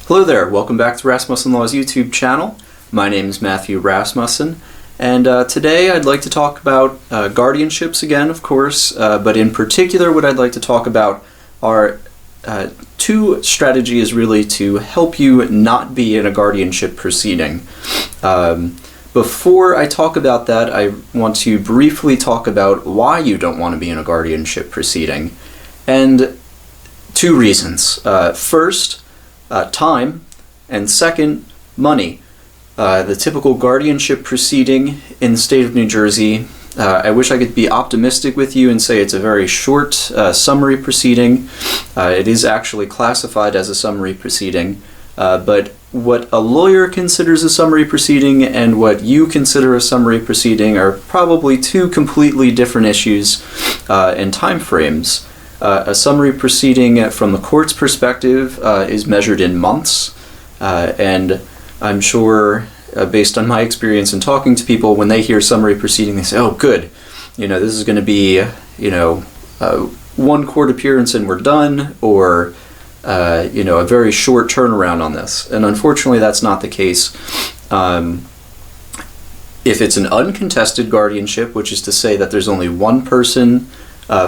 Hello there, welcome back to Rasmussen Law's YouTube channel. My name is Matthew Rasmussen, and today I'd like to talk about guardianships again, of course, but in particular what I'd like to talk about are two strategies really to help you not be in a guardianship proceeding. Before I talk about that, I want to briefly talk about why you don't want to be in a guardianship proceeding, and two reasons. First, time, and second, money. The typical guardianship proceeding in the state of New Jersey, I wish I could be optimistic with you and say it's a very short summary proceeding. It is actually classified as a summary proceeding, but what a lawyer considers a summary proceeding and what you consider a summary proceeding are probably two completely different issues and time frames. A summary proceeding from the court's perspective is measured in months, and I'm sure, based on my experience in talking to people, when they hear summary proceeding, they say, oh good, this is going to be, one court appearance and we're done, or, a very short turnaround on this. And unfortunately that's not the case. If it's an uncontested guardianship, which is to say that there's only one person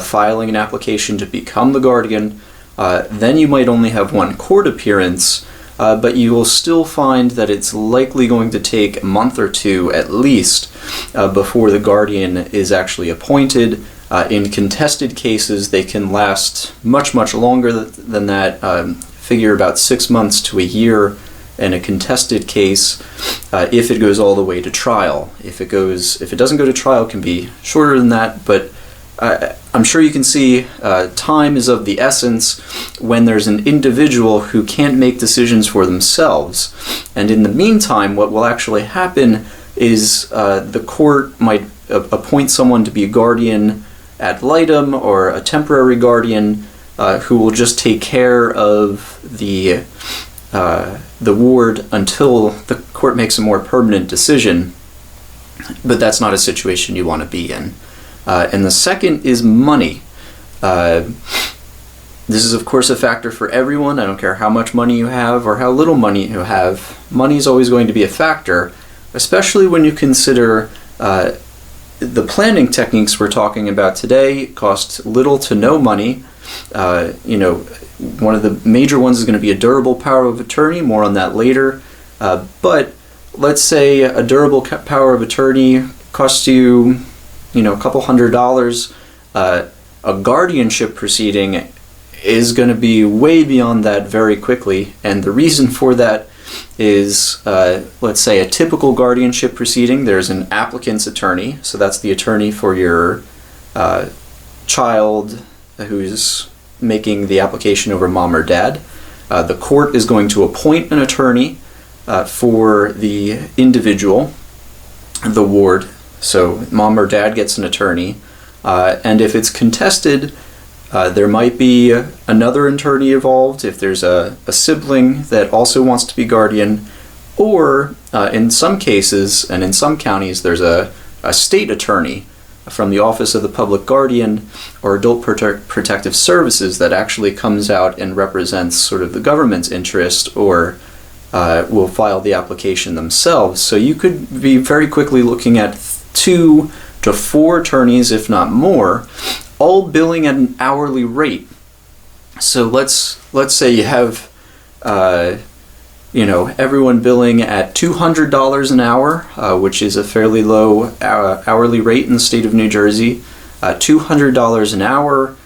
filing an application to become the guardian, then you might only have one court appearance, but you will still find that it's likely going to take a month or two at least before the guardian is actually appointed. In contested cases, they can last much longer than that, figure about 6 months to a year in a contested case, if it goes all the way to trial. If it doesn't go to trial, it can be shorter than that, but I'm sure you can see time is of the essence when there's an individual who can't make decisions for themselves. And in the meantime, what will actually happen is the court might appoint someone to be a guardian ad litem or a temporary guardian who will just take care of the ward until the court makes a more permanent decision. But that's not a situation you want to be in. And the second is money. This is of course a factor for everyone. I don't care how much money you have or how little money you have. Money is always going to be a factor, especially when you consider the planning techniques we're talking about today cost little to no money. One of the major ones is going to be a durable power of attorney, more on that later. But let's say a durable power of attorney costs you a couple $100, a guardianship proceeding is going to be way beyond that very quickly. And the reason for that is, let's say a typical guardianship proceeding, there's an applicant's attorney, so that's the attorney for your child who's making the application over mom or dad. The court is going to appoint an attorney for the individual, the ward. So mom or dad gets an attorney, and if it's contested, there might be another attorney involved if there's a sibling that also wants to be guardian, or in some cases and in some counties there's a state attorney from the Office of the Public Guardian or Adult Protective Services that actually comes out and represents sort of the government's interest, or will file the application themselves. So you could be very quickly looking at 2 to 4 attorneys, if not more, all billing at an hourly rate. So let's say you have everyone billing at $200 an hour, which is a fairly low hourly rate in the state of New Jersey. $200 an hour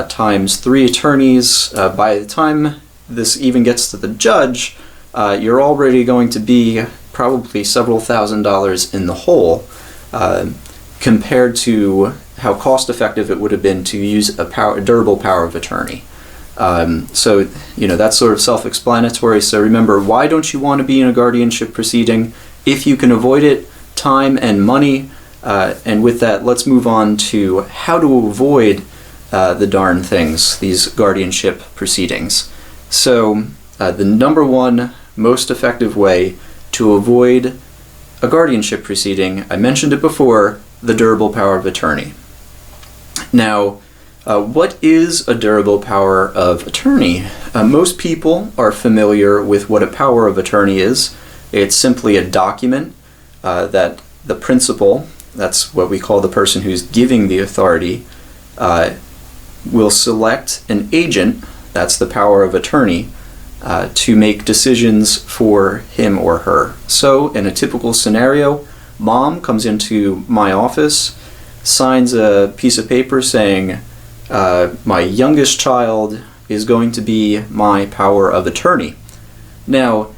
times 3 attorneys. By the time this even gets to the judge, you're already going to be probably several $1,000s in the hole. Compared to how cost-effective it would have been to use a durable power of attorney. So that's sort of self-explanatory. So remember, why don't you want to be in a guardianship proceeding? If you can avoid it, time and money. And with that, let's move on to how to avoid the darn things, these guardianship proceedings. So the number one most effective way to avoid a guardianship proceeding, I mentioned it before, the durable power of attorney. Now, What is a durable power of attorney? Most people are familiar with what a power of attorney is. It's simply a document that the principal, that's what we call the person who's giving the authority, will select an agent, that's the power of attorney, to make decisions for him or her. So in a typical scenario, mom comes into my office, signs a piece of paper saying, my youngest child is going to be my power of attorney. Now,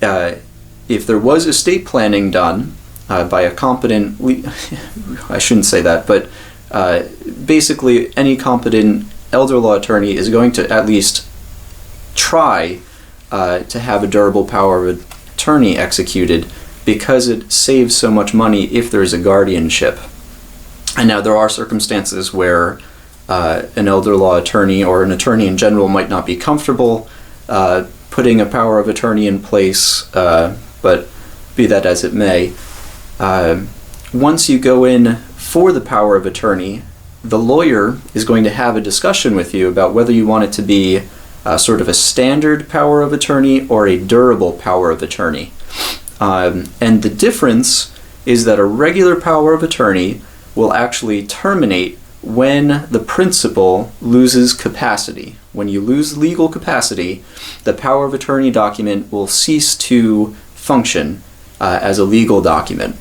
if there was estate planning done by a competent, I shouldn't say that, but basically any competent elder law attorney is going to at least try to have a durable power of attorney executed, because it saves so much money if there's a guardianship. And now there are circumstances where an elder law attorney or an attorney in general might not be comfortable putting a power of attorney in place, but be that as it may, once you go in for the power of attorney, the lawyer is going to have a discussion with you about whether you want it to be sort of a standard power of attorney or a durable power of attorney. And the difference is that a regular power of attorney will actually terminate when the principal loses capacity. When you lose legal capacity, the power of attorney document will cease to function as a legal document.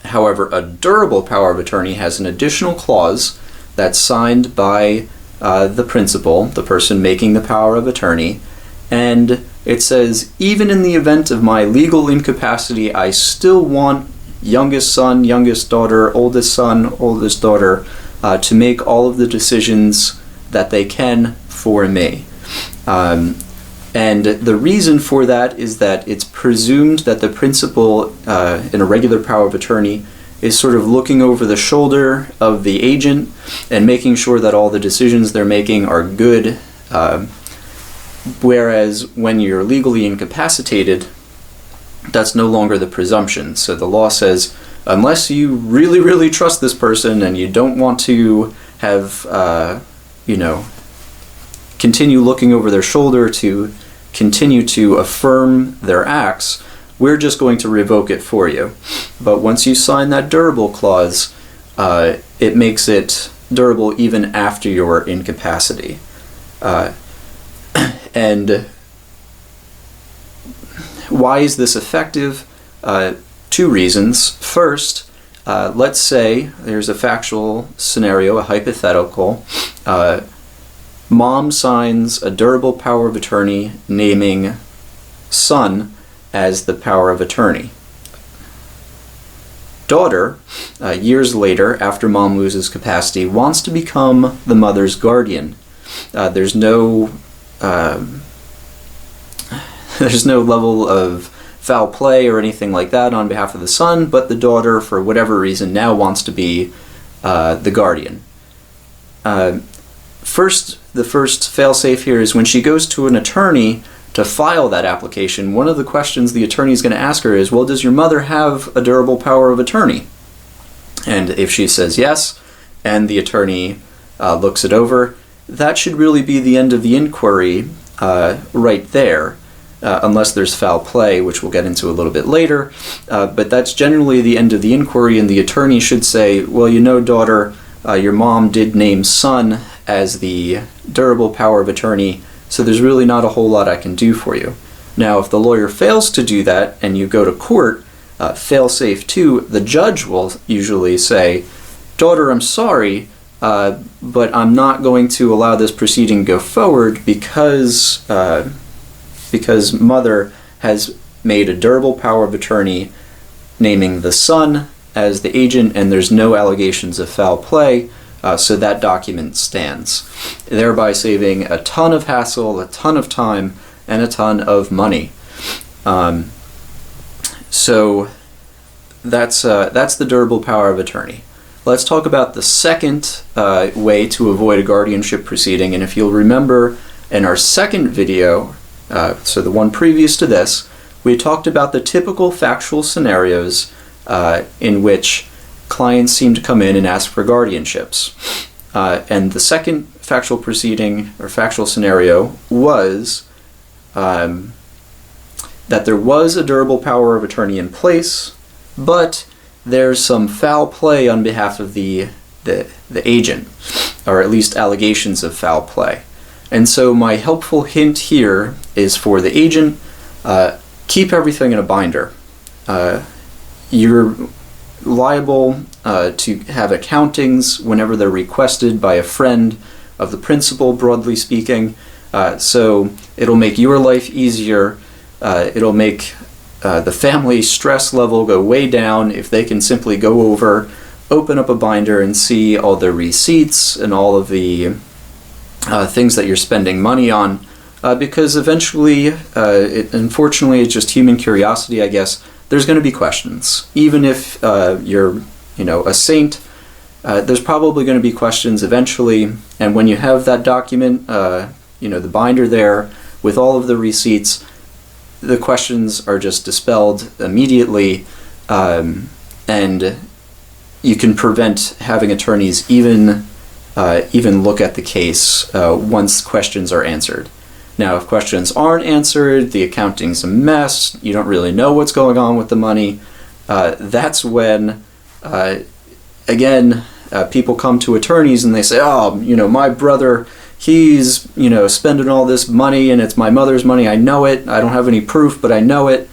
However, a durable power of attorney has an additional clause that's signed by the principal, the person making the power of attorney, and it says, even in the event of my legal incapacity, I still want youngest son, youngest daughter, oldest son, oldest daughter to make all of the decisions that they can for me. And the reason for that is that it's presumed that the principal in a regular power of attorney is sort of looking over the shoulder of the agent and making sure that all the decisions they're making are good. Whereas when you're legally incapacitated, that's no longer the presumption. So the law says, unless you really, really trust this person and you don't want to have, continue looking over their shoulder to continue to affirm their acts, we're just going to revoke it for you. But once you sign that durable clause, it makes it durable even after your incapacity. And why is this effective? Two reasons. First, let's say there's a factual scenario, a hypothetical. Mom signs a durable power of attorney naming son as the power of attorney. Daughter, years later, after mom loses capacity, wants to become the mother's guardian. There's no level of foul play or anything like that on behalf of the son, but the daughter, for whatever reason, now wants to be the guardian. The first fail-safe here is when she goes to an attorney to file that application, one of the questions the attorney is going to ask her is, well, does your mother have a durable power of attorney? And if she says yes, and the attorney looks it over, that should really be the end of the inquiry right there, unless there's foul play, which we'll get into a little bit later. But that's generally the end of the inquiry, and the attorney should say, well, you know, daughter, your mom did name son as the durable power of attorney, so there's really not a whole lot I can do for you. Now, if the lawyer fails to do that and you go to court, fail-safe 2, the judge will usually say, daughter, I'm sorry, but I'm not going to allow this proceeding to go forward because mother has made a durable power of attorney naming the son as the agent, and there's no allegations of foul play, so that document stands, thereby saving a ton of hassle, a ton of time, and a ton of money. So that's the durable power of attorney. Let's talk about the second way to avoid a guardianship proceeding, and if you'll remember in our second video, so the one previous to this, we talked about the typical factual scenarios in which clients seem to come in and ask for guardianships. And the second factual proceeding or factual scenario was that there was a durable power of attorney in place, but there's some foul play on behalf of the agent, or at least allegations of foul play. And so my helpful hint here is for the agent, keep everything in a binder. You're liable to have accountings whenever they're requested by a friend of the principal, broadly speaking. So it'll make your life easier. It'll make the family stress level go way down if they can simply go over, open up a binder, and see all the receipts and all of the things that you're spending money on. Because eventually, unfortunately, it's just human curiosity, I guess. There's going to be questions. Even if you're, a saint, there's probably going to be questions eventually. And when you have that document, the binder there with all of the receipts, the questions are just dispelled immediately, and you can prevent having attorneys even look at the case once questions are answered. Now, if questions aren't answered, the accounting's a mess, you don't really know what's going on with the money, that's when, people come to attorneys and they say, my brother, he's, spending all this money and it's my mother's money, I know it, I don't have any proof, but I know it.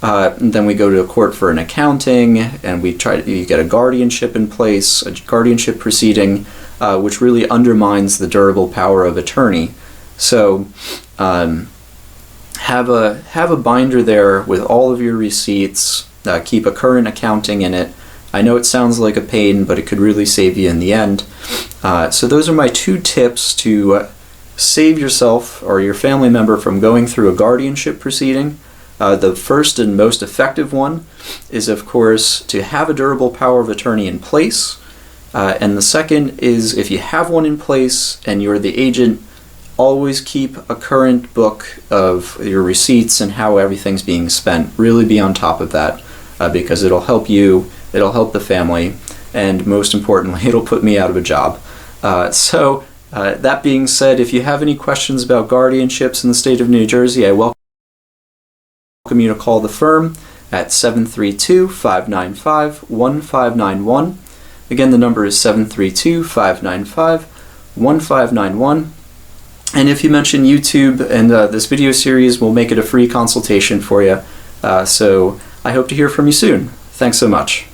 And then we go to court for an accounting, and you get a guardianship in place, a guardianship proceeding, which really undermines the durable power of attorney. So have a binder there with all of your receipts, keep a current accounting in it. I know it sounds like a pain, but it could really save you in the end. So those are my 2 tips to save yourself or your family member from going through a guardianship proceeding. The first and most effective one is, of course, to have a durable power of attorney in place. And the second is, if you have one in place and you're the agent, always keep a current book of your receipts and how everything's being spent. Really be on top of that, because it'll help you, it'll help the family, and most importantly, it'll put me out of a job. So that being said, if you have any questions about guardianships in the state of New Jersey, I welcome you to call the firm at 732-595-1591. Again, the number is 732-595-1591. And if you mention YouTube and this video series, we'll make it a free consultation for you. So I hope to hear from you soon. Thanks so much.